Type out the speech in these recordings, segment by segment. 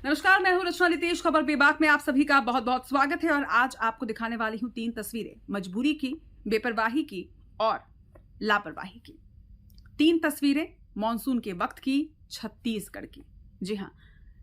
नमस्कार, मैं हूं रचना नितेश। खबर बेबाक में आप सभी का बहुत बहुत स्वागत है। और आज आपको दिखाने वाली हूं 3 तस्वीरें मजबूरी की, बेपरवाही की और लापरवाही की। 3 तस्वीरें मॉनसून के वक्त की, छत्तीसगढ़ की। जी हां,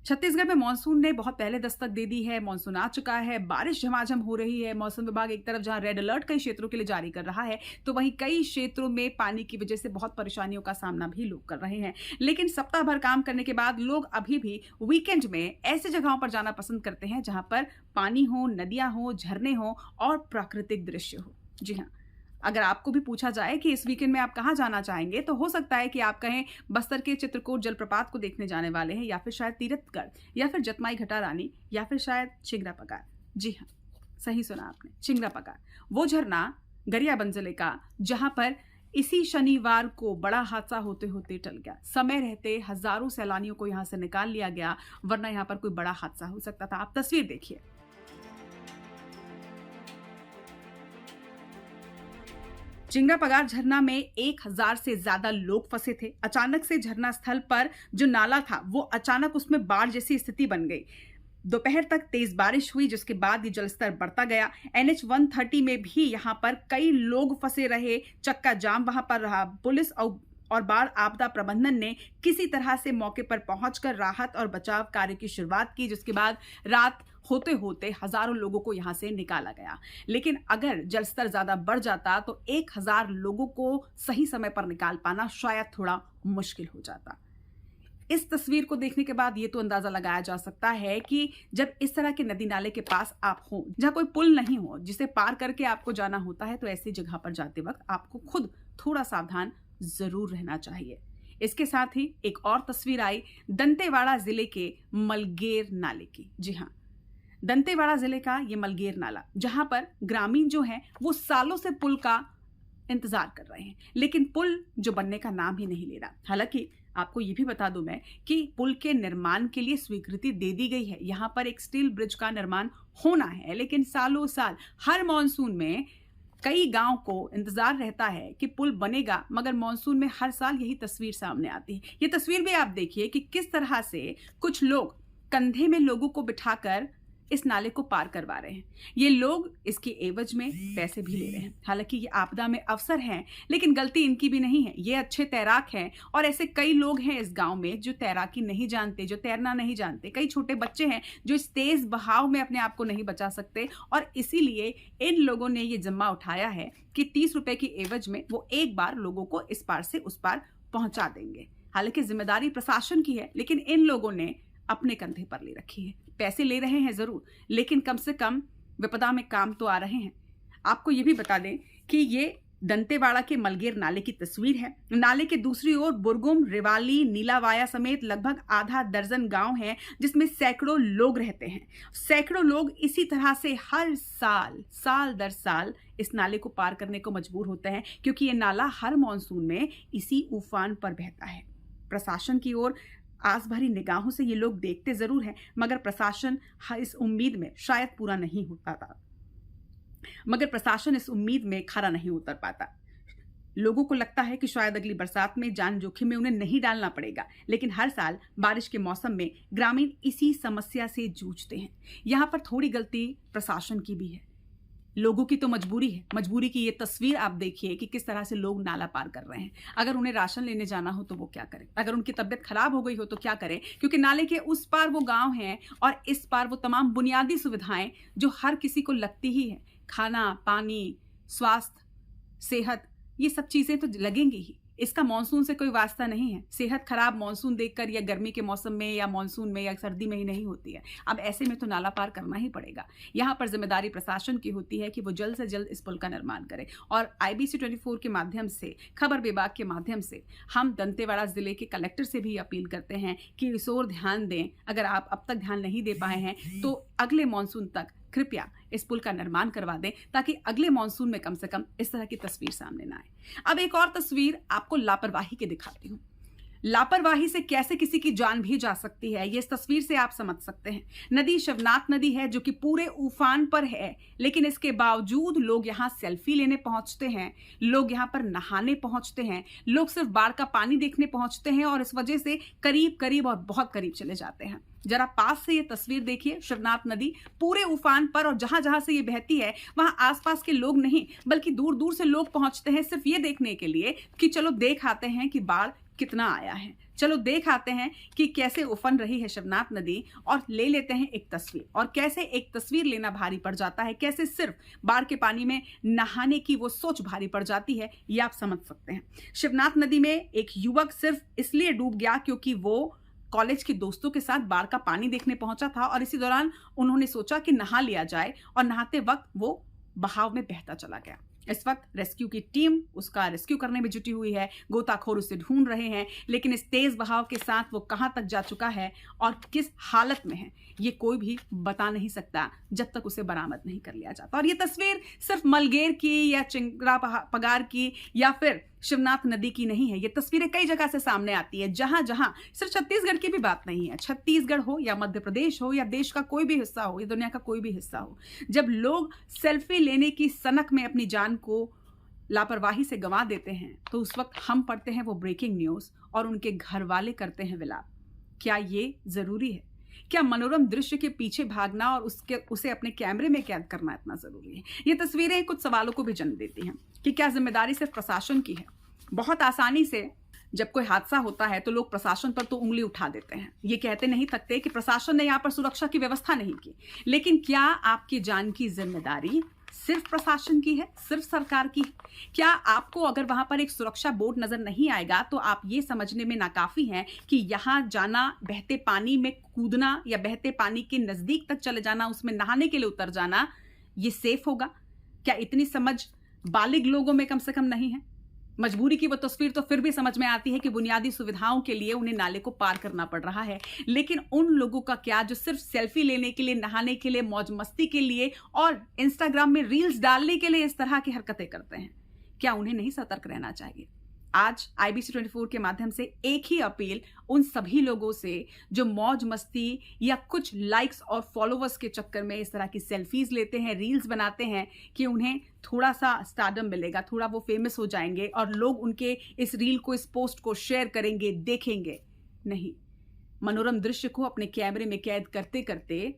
छत्तीसगढ़ में मॉनसून ने बहुत पहले दस्तक दे दी है। मॉनसून आ चुका है, बारिश झमाझम हो रही है। मौसम विभाग एक तरफ जहां रेड अलर्ट कई क्षेत्रों के लिए जारी कर रहा है, तो वहीं कई क्षेत्रों में पानी की वजह से बहुत परेशानियों का सामना भी लोग कर रहे हैं। लेकिन सप्ताह भर काम करने के बाद लोग अभी भी वीकेंड में ऐसी जगहों पर जाना पसंद करते हैं जहां पर पानी हो, नदियां हो, झरने हो और प्राकृतिक दृश्य हो। जी हाँ, अगर आपको भी पूछा जाए कि इस वीकेंड में आप कहां जाना चाहेंगे, तो हो सकता है कि आप कहें बस्तर के चित्रकूट जलप्रपात को देखने जाने वाले हैं, या फिर शायद तीरथगढ़, या फिर जतमाई घटा रानी, या फिर शायद चिंगरा पगार। जी हाँ, सही सुना आपने, चिंगरा पगार। वो झरना गरियाबंद जिले का, जहां पर इसी शनिवार को बड़ा हादसा होते होते टल गया। समय रहते हजारों सैलानियों को यहां से निकाल लिया गया, वरना यहां पर कोई बड़ा हादसा हो सकता था। आप तस्वीर देखिए। चिंगरा पगार झरना में 1000 से ज्यादा लोग फंसे थे। अचानक से झरना स्थल पर जो नाला था, वो अचानक उसमें बाढ़ जैसी स्थिति बन गई। दोपहर तक तेज बारिश हुई, जिसके बाद ये जलस्तर बढ़ता गया। NH 130 में भी यहां पर कई लोग फंसे रहे, चक्का जाम वहां पर रहा। पुलिस और बाढ़ आपदा प्रबंधन ने किसी तरह से मौके पर पहुंचकर राहत और बचाव कार्य की शुरुआत की, जिसके बाद रात होते होते हजारों लोगों को यहां से निकाला गया। लेकिन अगर जलस्तर ज्यादा बढ़ जाता तो 1000 लोगों को सही समय पर निकाल पाना शायद थोड़ा मुश्किल हो जाता। इस तस्वीर को देखने के बाद ये तो अंदाजा लगाया जा सकता है कि जब इस तरह के नदी नाले के पास आप हो, जहां कोई पुल नहीं हो जिसे पार करके आपको जाना होता है, तो ऐसी जगह पर जाते वक्त आपको खुद थोड़ा सावधान जरूर रहना चाहिए। इसके साथ ही एक और तस्वीर आई दंतेवाड़ा जिले के मलगेर नाले की। जी हाँ, दंतेवाड़ा जिले का ये मलगेर नाला, जहां पर ग्रामीण जो हैं वो सालों से पुल का इंतजार कर रहे हैं, लेकिन पुल जो बनने का नाम ही नहीं ले रहा। हालांकि आपको ये भी बता दूं मैं कि पुल के निर्माण के लिए स्वीकृति दे दी गई है। यहां पर एक स्टील ब्रिज का निर्माण होना है, लेकिन सालों साल हर मॉनसून में कई गांव को इंतजार रहता है कि पुल बनेगा, मगर मॉनसून में हर साल यही तस्वीर सामने आती है। ये तस्वीर भी आप देखिए कि किस तरह से कुछ लोग कंधे में लोगों को बिठाकर इस नाले को पार करवा रहे हैं। ये लोग इसके एवज में पैसे भी ले रहे हैं। हालांकि ये आपदा में अफसर हैं, लेकिन गलती इनकी भी नहीं है। ये अच्छे तैराक हैं और ऐसे कई लोग हैं इस गांव में जो तैराकी नहीं जानते, जो तैरना नहीं जानते। कई छोटे बच्चे हैं जो इस तेज बहाव में अपने आप को नहीं बचा सकते, और इसीलिए इन लोगों ने ये जिम्मा उठाया है कि 30 रुपए की एवज में वो एक बार लोगों को इस पार से उस पार पहुंचा देंगे। हालांकि जिम्मेदारी प्रशासन की है, लेकिन इन लोगों ने अपने कंधे पर ले रखी है। पैसे ले रहे हैं जरूर, लेकिन कम से कम विपदा में काम तो आ रहे हैं। आपको ये भी बता दें कि ये दंतेवाड़ा के मलगेर नाले की तस्वीर है। नाले के दूसरी ओर बुरगुम, रिवाली, नीलावाया समेत लगभग आधा दर्जन गांव हैं, जिसमें सैकड़ों लोग रहते हैं। सैकड़ों लोग इसी तरह से हर साल दर साल इस नाले को पार करने को मजबूर होते हैं, क्योंकि ये नाला हर मॉनसून में इसी उफान पर बहता है। प्रशासन की ओर आस भरी निगाहों से ये लोग देखते जरूर हैं, मगर प्रशासन इस उम्मीद में शायद पूरा नहीं होता था, मगर प्रशासन इस उम्मीद में खरा नहीं उतर पाता। लोगों को लगता है कि शायद अगली बरसात में जान जोखिम में उन्हें नहीं डालना पड़ेगा, लेकिन हर साल बारिश के मौसम में ग्रामीण इसी समस्या से जूझते हैं। यहां पर थोड़ी गलती प्रशासन की भी है, लोगों की तो मजबूरी है। मजबूरी की ये तस्वीर आप देखिए कि किस तरह से लोग नाला पार कर रहे हैं। अगर उन्हें राशन लेने जाना हो तो वो क्या करें, अगर उनकी तबीयत खराब हो गई हो तो क्या करें, क्योंकि नाले के उस पार वो गांव हैं और इस पार वो तमाम बुनियादी सुविधाएं जो हर किसी को लगती ही है, खाना, पानी, स्वास्थ्य, सेहत, ये सब चीजें तो लगेंगी ही। इसका मॉनसून से कोई वास्ता नहीं है। सेहत खराब मॉनसून देखकर या गर्मी के मौसम में या मॉनसून में या सर्दी में ही नहीं होती है। अब ऐसे में तो नाला पार करना ही पड़ेगा। यहाँ पर जिम्मेदारी प्रशासन की होती है कि वो जल्द से जल्द इस पुल का निर्माण करे। और IBC 24 के माध्यम से, खबर विभाग के माध्यम से हम दंतेवाड़ा जिले के कलेक्टर से भी अपील करते हैं कि इस ओर ध्यान दें। अगर आप अब तक ध्यान नहीं दे पाए हैं तो अगले मॉनसून तक कृपया इस पुल का निर्माण करवा दें, ताकि अगले मॉनसून में कम से कम इस तरह की तस्वीर सामने ना आए। अब एक और तस्वीर आपको लापरवाही की दिखाती हूँ। लापरवाही से कैसे किसी की जान भी जा सकती है, ये इस तस्वीर से आप समझ सकते हैं। नदी शिवनाथ नदी है जो कि पूरे उफान पर है, लेकिन इसके बावजूद लोग यहाँ सेल्फी लेने पहुंचते हैं, लोग यहाँ पर नहाने पहुंचते हैं, लोग सिर्फ बाढ़ का पानी देखने पहुंचते हैं और इस वजह से करीब करीब और बहुत करीब चले जाते हैं। जरा पास से ये तस्वीर देखिए, शिवनाथ नदी पूरे उफान पर, और जहां जहां से ये बहती है वहां आसपास के लोग नहीं बल्कि दूर दूर से लोग पहुंचते हैं सिर्फ ये देखने के लिए कि चलो देख आते हैं कि बाढ़ कितना आया है, चलो देख आते हैं कि कैसे उफन रही है शिवनाथ नदी, और ले लेते हैं एक तस्वीर। और कैसे एक तस्वीर लेना भारी पड़ जाता है, कैसे सिर्फ बाढ़ के पानी में नहाने की वो सोच भारी पड़ जाती है, ये आप समझ सकते हैं। शिवनाथ नदी में एक युवक सिर्फ इसलिए डूब गया क्योंकि वो कॉलेज के दोस्तों के साथ बाढ़ का पानी देखने पहुंचा था और इसी दौरान उन्होंने सोचा कि नहा लिया जाए, और नहाते वक्त वो बहाव में बहता चला गया। इस वक्त रेस्क्यू की टीम उसका रेस्क्यू करने में जुटी हुई है, गोताखोर उसे ढूंढ रहे हैं, लेकिन इस तेज बहाव के साथ वो कहां तक जा चुका है और किस हालत में है ये कोई भी बता नहीं सकता जब तक उसे बरामद नहीं कर लिया जाता। और ये तस्वीर सिर्फ मलगेर की या चिंगरा पगार की या फिर शिवनाथ नदी की नहीं है, ये तस्वीरें कई जगह से सामने आती है, जहां जहां सिर्फ छत्तीसगढ़ की भी बात नहीं है, छत्तीसगढ़ हो या मध्य प्रदेश हो या देश का कोई भी हिस्सा हो या दुनिया का कोई भी हिस्सा हो, जब लोग सेल्फी लेने की सनक में अपनी जान को लापरवाही से गंवा देते हैं तो उस वक्त हम पढ़ते हैं वो ब्रेकिंग न्यूज और उनके घर वाले करते हैं विलाप। क्या ये जरूरी है? क्या मनोरम दृश्य के पीछे भागना और उसे अपने कैमरे में कैद करना इतना जरूरी है? ये तस्वीरें कुछ सवालों को भी जन्म देती हैं कि क्या जिम्मेदारी सिर्फ प्रशासन की है? बहुत आसानी से जब कोई हादसा होता है तो लोग प्रशासन पर तो उंगली उठा देते हैं, ये कहते नहीं थकते कि प्रशासन ने यहाँ पर सुरक्षा की व्यवस्था नहीं की। लेकिन क्या आपकी जान की जिम्मेदारी सिर्फ प्रशासन की है, सिर्फ सरकार की? क्या आपको अगर वहां पर एक सुरक्षा बोर्ड नजर नहीं आएगा तो आप ये समझने में नाकाफी हैं कि यहां जाना, बहते पानी में कूदना या बहते पानी के नजदीक तक चले जाना, उसमें नहाने के लिए उतर जाना, ये सेफ होगा? क्या इतनी समझ बालिग लोगों में कम से कम नहीं है? मजबूरी की वो तस्वीर तो फिर भी समझ में आती है कि बुनियादी सुविधाओं के लिए उन्हें नाले को पार करना पड़ रहा है, लेकिन उन लोगों का क्या जो सिर्फ सेल्फी लेने के लिए, नहाने के लिए, मौज मस्ती के लिए और इंस्टाग्राम में रील्स डालने के लिए इस तरह की हरकतें करते हैं? क्या उन्हें नहीं सतर्क रहना चाहिए? आज IBC 24 के माध्यम से एक ही अपील उन सभी लोगों से जो मौज मस्ती या कुछ लाइक्स और फॉलोवर्स के चक्कर में इस तरह की सेल्फीज लेते हैं, रील्स बनाते हैं कि उन्हें थोड़ा सा स्टारडम मिलेगा, थोड़ा वो फेमस हो जाएंगे और लोग उनके इस रील को, इस पोस्ट को शेयर करेंगे, देखेंगे। नहीं, मनोरम दृश्य को अपने कैमरे में कैद करते करते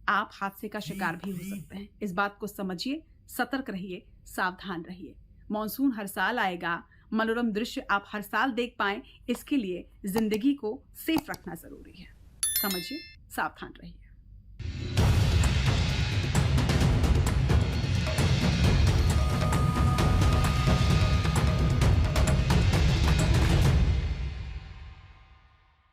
आप हादसे का शिकार भी हो सकते हैं। इस बात को समझिए, सतर्क रहिए, सावधान रहिए। मॉनसून हर साल आएगा, मनोरम दृश्य आप हर साल देख पाएं, इसके लिए जिंदगी को सेफ रखना जरूरी है। समझिए, सावधान रहिए।